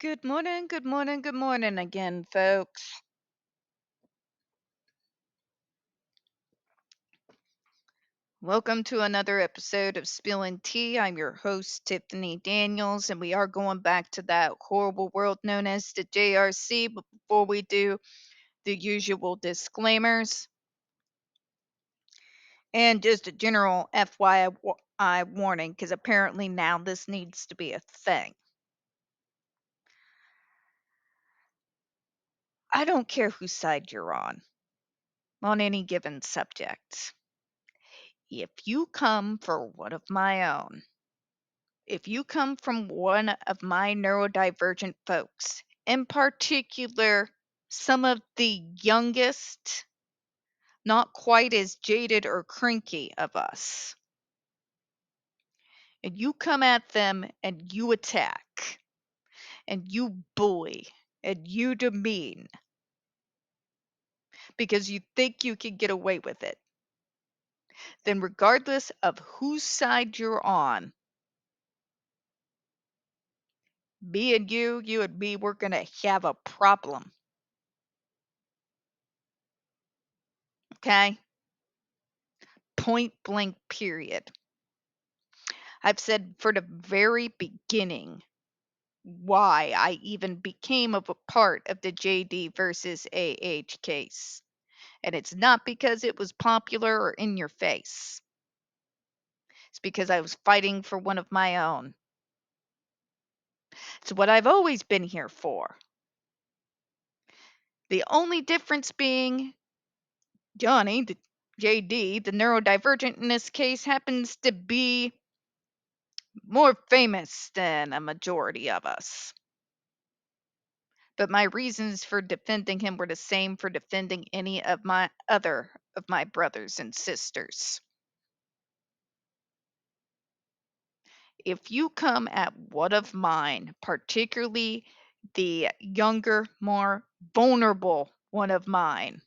Good morning, good morning, good morning again, folks. Welcome to another episode of Spilling Tea. I'm your host, Tiffany Daniels, and we are going back to that horrible world known as the JRC. But before we do, the usual disclaimers and just a general FYI warning, because apparently now this needs to be a thing. I don't care whose side you're on any given subject. If you come for one of my own, if you come from one of my neurodivergent folks, in particular, some of the youngest, not quite as jaded or cranky of us, and you come at them and you attack, and you bully, and you demean, because you think you can get away with it, then regardless of whose side you're on, me and you and me, we're going to have a problem. Okay? Point blank, period. I've said for the very beginning why I even became a part of the JD versus AH case. And it's not because it was popular or in your face. It's because I was fighting for one of my own. It's what I've always been here for. The only difference being Johnny, the JD, the neurodivergent in this case, happens to be more famous than a majority of us. But my reasons for defending him were the same for defending any of my brothers and sisters. If you come at one of mine, particularly the younger, more vulnerable one of mine,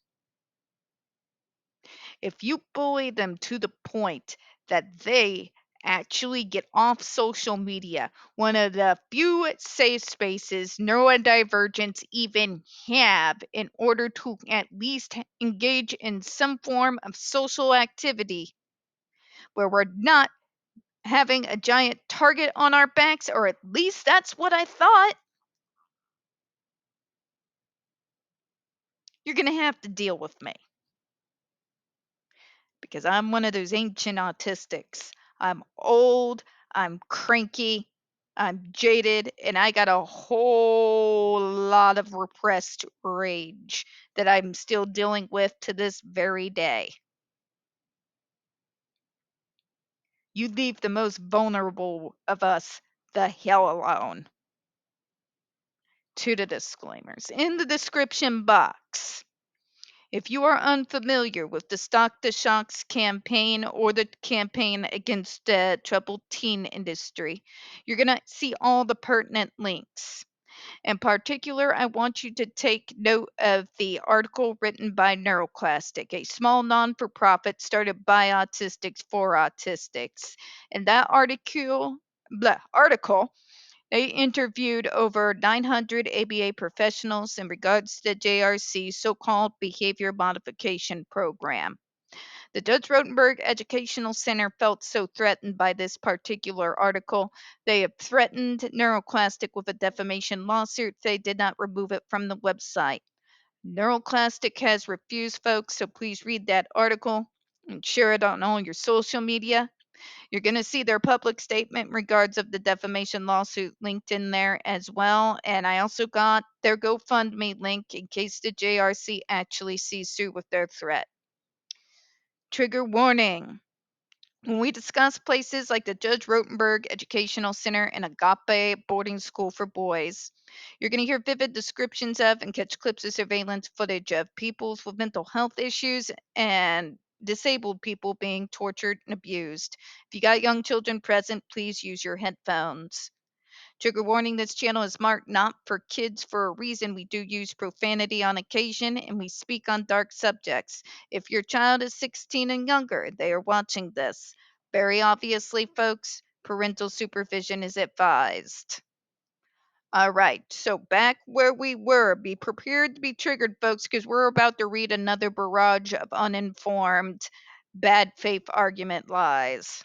if you bully them to the point that they actually get off social media, one of the few safe spaces neurodivergents even have in order to at least engage in some form of social activity where we're not having a giant target on our backs, or at least that's what I thought, you're going to have to deal with me. Because I'm one of those ancient autistics. I'm old, I'm cranky, I'm jaded, and I got a whole lot of repressed rage that I'm still dealing with to this very day. You leave the most vulnerable of us the hell alone. To the disclaimers in the description box. If you are unfamiliar with the Stock the Shocks campaign or the campaign against the troubled teen industry, you're going to see all the pertinent links. In particular, I want you to take note of the article written by NeuroClastic, a small non-for-profit started by autistics for autistics. In that article, they interviewed over 900 ABA professionals in regards to the JRC so-called behavior modification program. The Judge Rotenberg Educational Center felt so threatened by this particular article, they have threatened NeuroClastic with a defamation lawsuit. They did not remove it from the website. NeuroClastic has refused, folks, so please read that article and share it on all your social media. You're going to see their public statement in regards of the defamation lawsuit linked in there as well. And I also got their GoFundMe link in case the JRC actually sees through with their threat. Trigger warning. When we discuss places like the Judge Rotenberg Educational Center and Agape Boarding School for Boys, you're going to hear vivid descriptions of and catch clips of surveillance footage of people with mental health issues and disabled people being tortured and abused. If you got young children present, please use your headphones. Trigger warning, this channel is marked not for kids for a reason. We do use profanity on occasion and we speak on dark subjects. If your child is 16 and younger, they are watching this. Very obviously, folks, parental supervision is advised. All right, so back where we were. Be prepared to be triggered, folks, because we're about to read another barrage of uninformed, bad faith argument lies.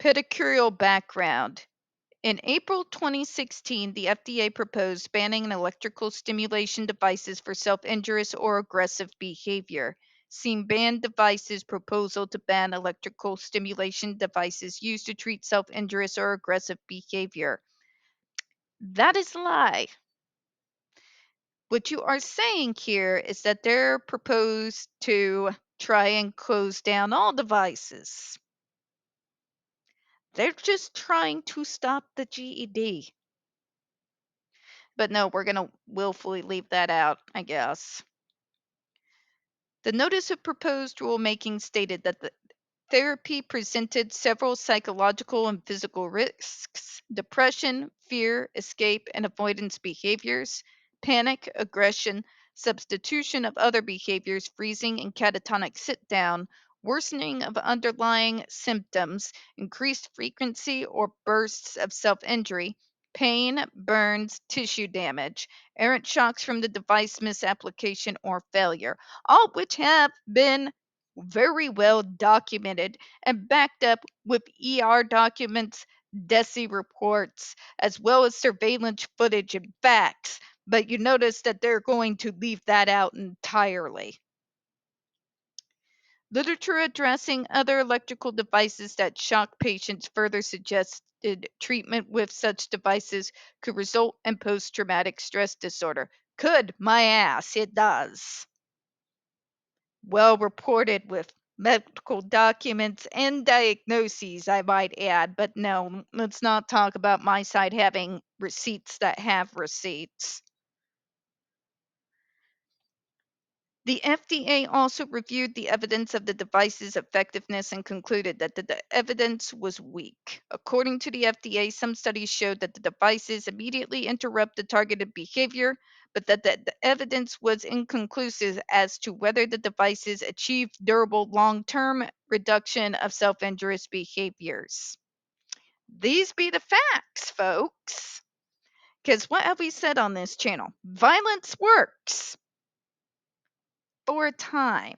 Pedicurial background. In April 2016, the FDA proposed banning electrical stimulation devices for self-injurious or aggressive behavior. Seen banned devices proposal to ban electrical stimulation devices used to treat self-injurious or aggressive behavior. That is a lie. What you are saying here is that they're proposed to try and close down all devices. They're just trying to stop the GED. But no, we're going to willfully leave that out, I guess. The notice of proposed rulemaking stated that the therapy presented several psychological and physical risks: depression, fear, escape, and avoidance behaviors, panic, aggression, substitution of other behaviors, freezing and catatonic sit down, worsening of underlying symptoms, increased frequency or bursts of self injury, pain, burns, tissue damage, errant shocks from the device misapplication or failure, all which have been very well documented and backed up with ER documents, DESI reports, as well as surveillance footage and facts. But you notice that they're going to leave that out entirely. Literature addressing other electrical devices that shock patients further suggested treatment with such devices could result in post traumatic stress disorder. Could my ass, it does. Well reported with medical documents and diagnoses, I might add. But no, let's not talk about my side having receipts that have receipts. The FDA also reviewed the evidence of the device's effectiveness and concluded that the evidence was weak. According to the FDA, some studies showed that the devices immediately interrupt the targeted behavior, but that the evidence was inconclusive as to whether the devices achieve durable long-term reduction of self-injurious behaviors. These be the facts, folks. Because what have we said on this channel? Violence works for a time.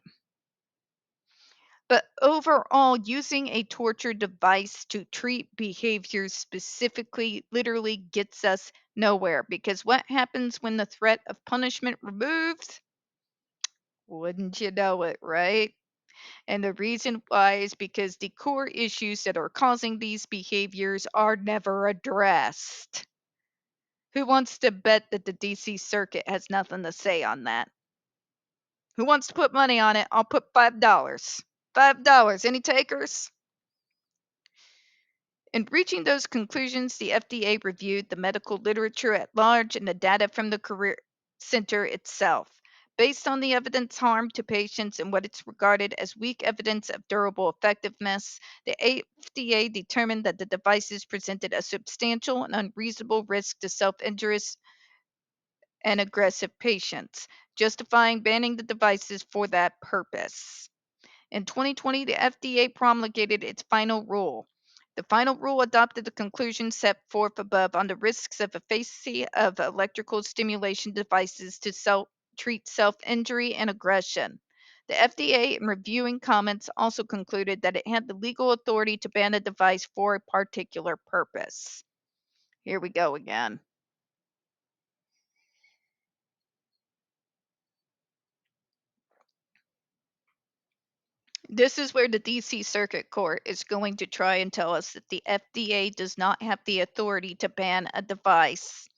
But overall, using a torture device to treat behaviors specifically literally gets us nowhere, because what happens when the threat of punishment removes? Wouldn't you know it, right? And the reason why is because the core issues that are causing these behaviors are never addressed. Who wants to bet that the DC Circuit has nothing to say on that? Who wants to put money on it? I'll put $5. $5. Any takers? In reaching those conclusions, the FDA reviewed the medical literature at large and the data from the Career Center itself. Based on the evidence harm to patients and what it's regarded as weak evidence of durable effectiveness, the FDA determined that the devices presented a substantial and unreasonable risk to self-injurious and aggressive patients, justifying banning the devices for that purpose. In 2020, the FDA promulgated its final rule. The final rule adopted the conclusions set forth above on the risks of efficacy of electrical stimulation devices to treat self-injury and aggression. The FDA, in reviewing comments, also concluded that it had the legal authority to ban a device for a particular purpose. Here we go again. This is where the DC Circuit Court is going to try and tell us that the FDA does not have the authority to ban a device,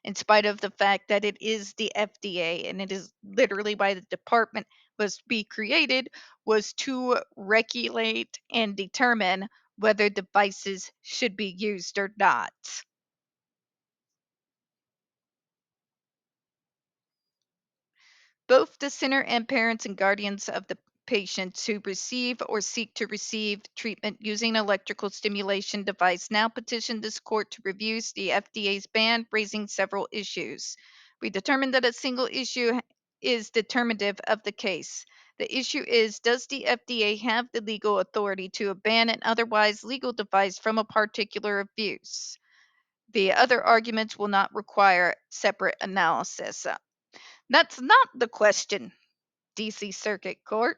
in spite of the fact that it is the FDA and it is literally why the department was be created, was to regulate and determine whether devices should be used or not. Both the center and parents and guardians of the patients who receive or seek to receive treatment using an electrical stimulation device now petitioned this court to review the FDA's ban, raising several issues. We determined that a single issue is determinative of the case. The issue is, does the FDA have the legal authority to ban an otherwise legal device from a particular abuse? The other arguments will not require separate analysis. That's not the question, DC Circuit Court.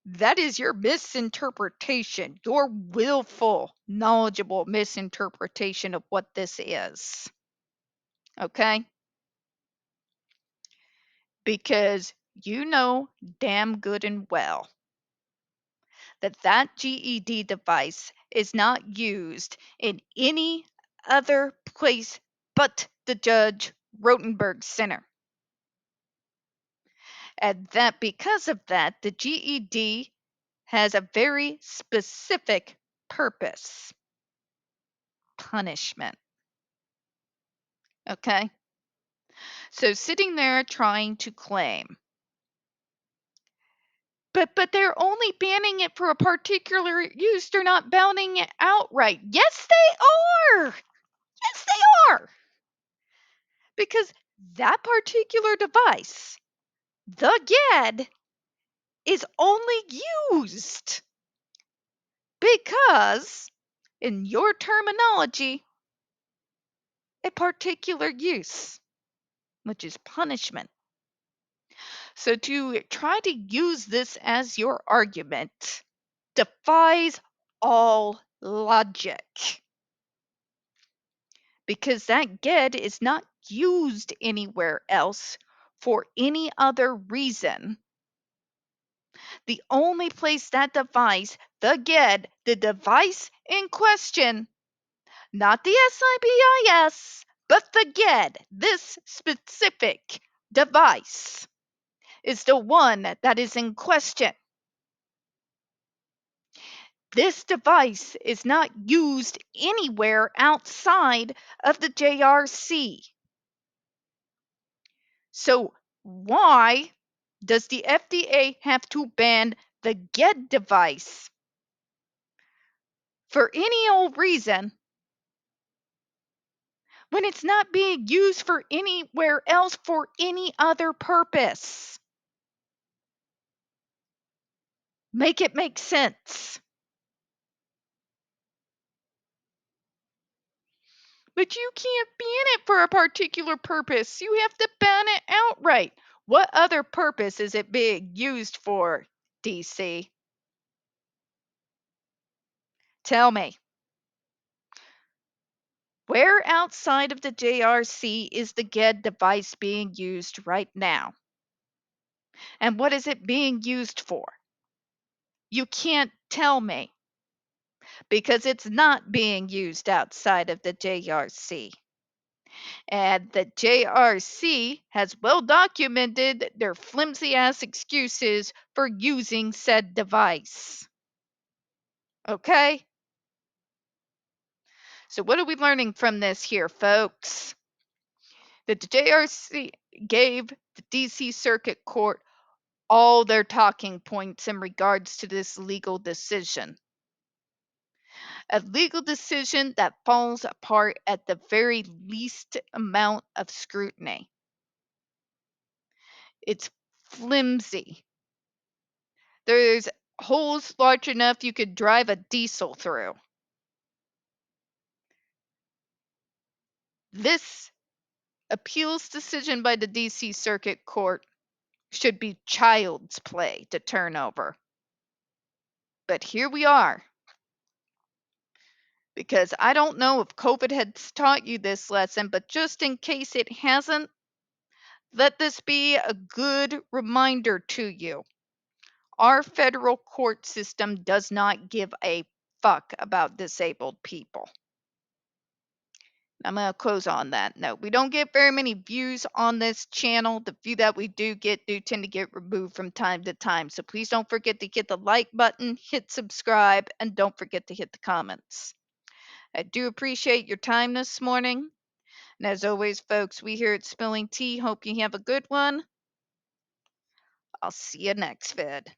That is your misinterpretation, your willful, knowledgeable misinterpretation of what this is. Okay? Because you know damn good and well that that GED device is not used in any other place but the Judge Rotenberg Center. And that because of that, the GED has a very specific purpose: punishment. Okay? So sitting there trying to claim, but they're only banning it for a particular use. They're not banning it outright. Yes, they are. Yes, they are. Because that particular device, the GED, is only used because, in your terminology, a particular use, which is punishment. So to try to use this as your argument defies all logic. Because that GED is not used anywhere else for any other reason. The only place that device, the GED, the device in question, not the SIBIS, but the GED, this specific device, is the one that is in question. This device is not used anywhere outside of the JRC. So why does the FDA have to ban the GED device for any old reason when it's not being used for anywhere else for any other purpose? Make it make sense. But you can't ban it for a particular purpose. You have to ban it outright. What other purpose is it being used for, DC? Tell me. Where outside of the JRC is the GED device being used right now? And what is it being used for? You can't tell me because it's not being used outside of the JRC. And the JRC has well documented their flimsy ass excuses for using said device. Okay? So, what are we learning from this here, folks? That the JRC gave the DC Circuit Court all their talking points in regards to this legal decision. A legal decision that falls apart at the very least amount of scrutiny. It's flimsy. There's holes large enough you could drive a diesel through. This appeals decision by the DC Circuit Court should be child's play to turn over. But here we are. Because I don't know if COVID has taught you this lesson, but just in case it hasn't, let this be a good reminder to you. Our federal court system does not give a fuck about disabled people. I'm going to close on that note. We don't get very many views on this channel. The few that we do get do tend to get removed from time to time. So please don't forget to hit the like button, hit subscribe, and don't forget to hit the comments. I do appreciate your time this morning. And as always, folks, we here at Spilling Tea hope you have a good one. I'll see you next vid.